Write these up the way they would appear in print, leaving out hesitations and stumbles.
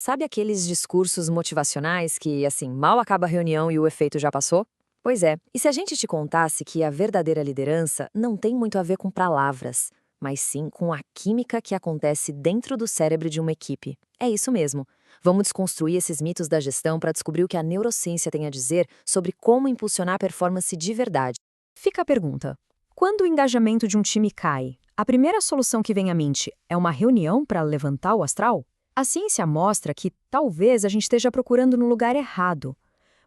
Sabe aqueles discursos motivacionais que, assim, mal acaba a reunião e o efeito já passou? Pois é, e se a gente te contasse que a verdadeira liderança não tem muito a ver com palavras, mas sim com a química que acontece dentro do cérebro de uma equipe? É isso mesmo. Vamos desconstruir esses mitos da gestão para descobrir o que a neurociência tem a dizer sobre como impulsionar a performance de verdade. Fica a pergunta: quando o engajamento de um time cai, a primeira solução que vem à mente é uma reunião para levantar o astral? A ciência mostra que talvez a gente esteja procurando no lugar errado.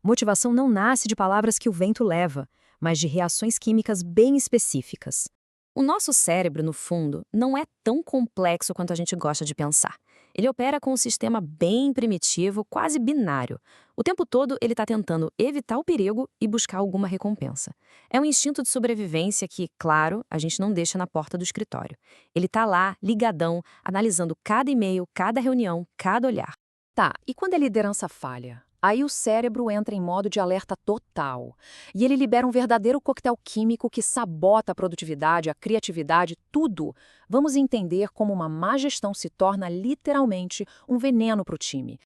Motivação não nasce de palavras que o vento leva, mas de reações químicas bem específicas. O nosso cérebro, no fundo, não é tão complexo quanto a gente gosta de pensar. Ele opera com um sistema bem primitivo, quase binário. O tempo todo ele está tentando evitar o perigo e buscar alguma recompensa. É um instinto de sobrevivência que, claro, a gente não deixa na porta do escritório. Ele está lá, ligadão, analisando cada e-mail, cada reunião, cada olhar. Tá, e quando a liderança falha? Aí o cérebro entra em modo de alerta total. E ele libera um verdadeiro coquetel químico que sabota a produtividade, a criatividade, tudo. Vamos entender como uma má gestão se torna literalmente um veneno para o time.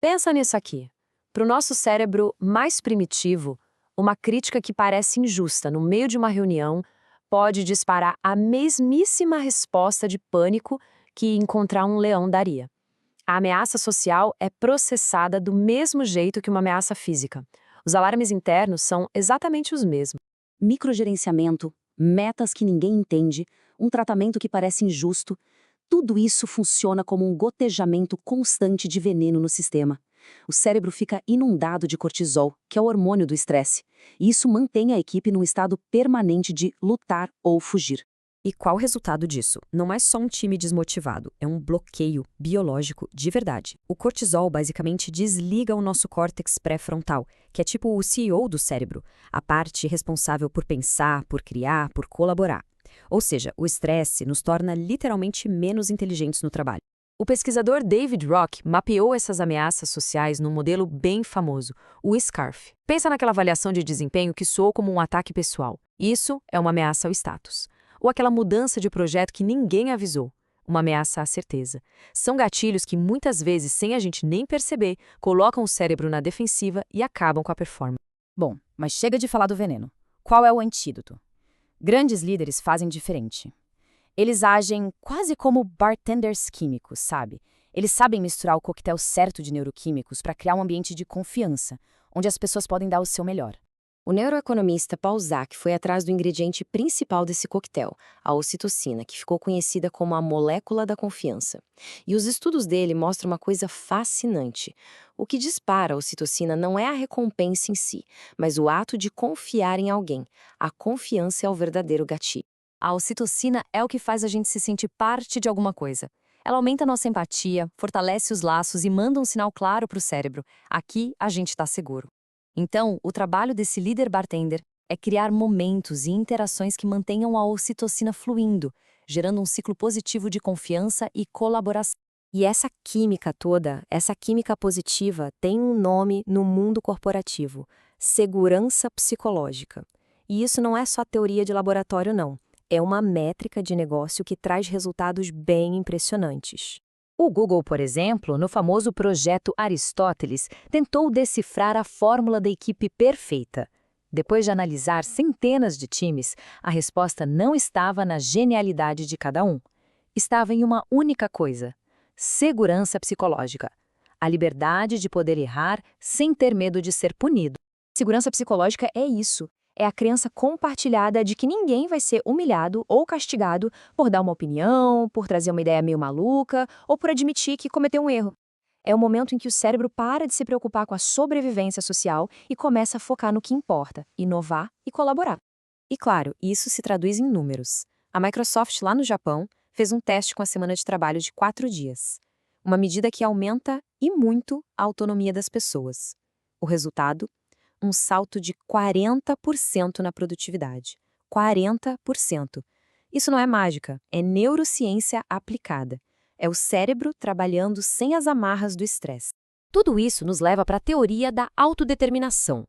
Pensa nisso aqui. Para o nosso cérebro mais primitivo, uma crítica que parece injusta no meio de uma reunião pode disparar a mesmíssima resposta de pânico que encontrar um leão daria. A ameaça social é processada do mesmo jeito que uma ameaça física. Os alarmes internos são exatamente os mesmos. Microgerenciamento, metas que ninguém entende, um tratamento que parece injusto, tudo isso funciona como um gotejamento constante de veneno no sistema. O cérebro fica inundado de cortisol, que é o hormônio do estresse, e isso mantém a equipe num estado permanente de lutar ou fugir. E qual o resultado disso? Não é só um time desmotivado, é um bloqueio biológico de verdade. O cortisol basicamente desliga o nosso córtex pré-frontal, que é tipo o CEO do cérebro, a parte responsável por pensar, por criar, por colaborar. Ou seja, o estresse nos torna literalmente menos inteligentes no trabalho. O pesquisador David Rock mapeou essas ameaças sociais num modelo bem famoso, o SCARF. Pensa naquela avaliação de desempenho que soou como um ataque pessoal. Isso é uma ameaça ao status. Ou aquela mudança de projeto que ninguém avisou, uma ameaça à certeza. São gatilhos que muitas vezes, sem a gente nem perceber, colocam o cérebro na defensiva e acabam com a performance. Bom, mas chega de falar do veneno. Qual é o antídoto? Grandes líderes fazem diferente. Eles agem quase como bartenders químicos, sabe? Eles sabem misturar o coquetel certo de neuroquímicos para criar um ambiente de confiança, onde as pessoas podem dar o seu melhor. O neuroeconomista Paul Zak foi atrás do ingrediente principal desse coquetel, a ocitocina, que ficou conhecida como a molécula da confiança. E os estudos dele mostram uma coisa fascinante. O que dispara a ocitocina não é a recompensa em si, mas o ato de confiar em alguém. A confiança é o verdadeiro gatilho. A ocitocina é o que faz a gente se sentir parte de alguma coisa. Ela aumenta a nossa empatia, fortalece os laços e manda um sinal claro para o cérebro. Aqui a gente está seguro. Então, o trabalho desse líder bartender é criar momentos e interações que mantenham a ocitocina fluindo, gerando um ciclo positivo de confiança e colaboração. E essa química toda, essa química positiva, tem um nome no mundo corporativo: segurança psicológica. E isso não é só teoria de laboratório, não. É uma métrica de negócio que traz resultados bem impressionantes. O Google, por exemplo, no famoso projeto Aristóteles, tentou decifrar a fórmula da equipe perfeita. Depois de analisar centenas de times, a resposta não estava na genialidade de cada um. Estava em uma única coisa: segurança psicológica. A liberdade de poder errar sem ter medo de ser punido. Segurança psicológica é isso. É a crença compartilhada de que ninguém vai ser humilhado ou castigado por dar uma opinião, por trazer uma ideia meio maluca ou por admitir que cometeu um erro. É o momento em que o cérebro para de se preocupar com a sobrevivência social e começa a focar no que importa, inovar e colaborar. E claro, isso se traduz em números. A Microsoft, lá no Japão, fez um teste com a semana de trabalho de 4 dias. Uma medida que aumenta, e muito, a autonomia das pessoas. O resultado? Um salto de 40% na produtividade. 40%. Isso não é mágica, é neurociência aplicada. É o cérebro trabalhando sem as amarras do estresse. Tudo isso nos leva para a teoria da autodeterminação.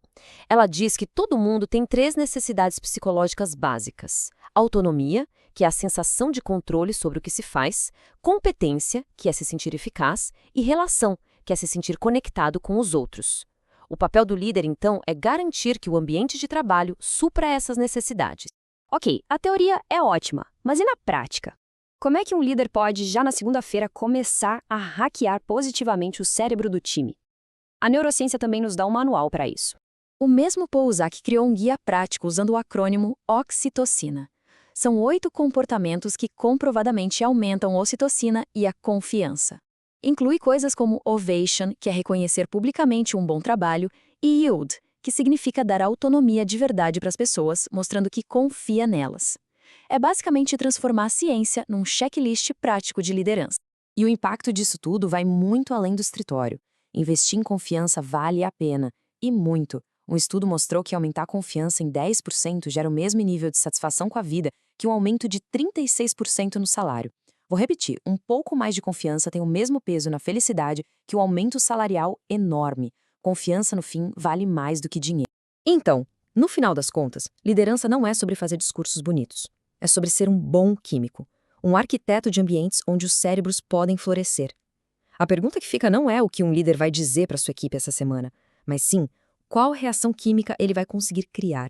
Ela diz que todo mundo tem 3 necessidades psicológicas básicas: autonomia, que é a sensação de controle sobre o que se faz; competência, que é se sentir eficaz; e relação, quer se sentir conectado com os outros. O papel do líder, então, é garantir que o ambiente de trabalho supra essas necessidades. Ok, a teoria é ótima, mas e na prática? Como é que um líder pode, já na segunda-feira, começar a hackear positivamente o cérebro do time? A neurociência também nos dá um manual para isso. O mesmo Pouzak criou um guia prático usando o acrônimo oxitocina. São 8 comportamentos que comprovadamente aumentam a ocitocina e a confiança. Inclui coisas como ovation, que é reconhecer publicamente um bom trabalho, e yield, que significa dar autonomia de verdade para as pessoas, mostrando que confia nelas. É basicamente transformar a ciência num checklist prático de liderança. E o impacto disso tudo vai muito além do escritório. Investir em confiança vale a pena, e muito. Um estudo mostrou que aumentar a confiança em 10% gera o mesmo nível de satisfação com a vida que um aumento de 36% no salário. Vou repetir, um pouco mais de confiança tem o mesmo peso na felicidade que o aumento salarial enorme. Confiança, no fim, vale mais do que dinheiro. Então, no final das contas, liderança não é sobre fazer discursos bonitos. É sobre ser um bom químico, um arquiteto de ambientes onde os cérebros podem florescer. A pergunta que fica não é o que um líder vai dizer para sua equipe essa semana, mas sim, qual reação química ele vai conseguir criar.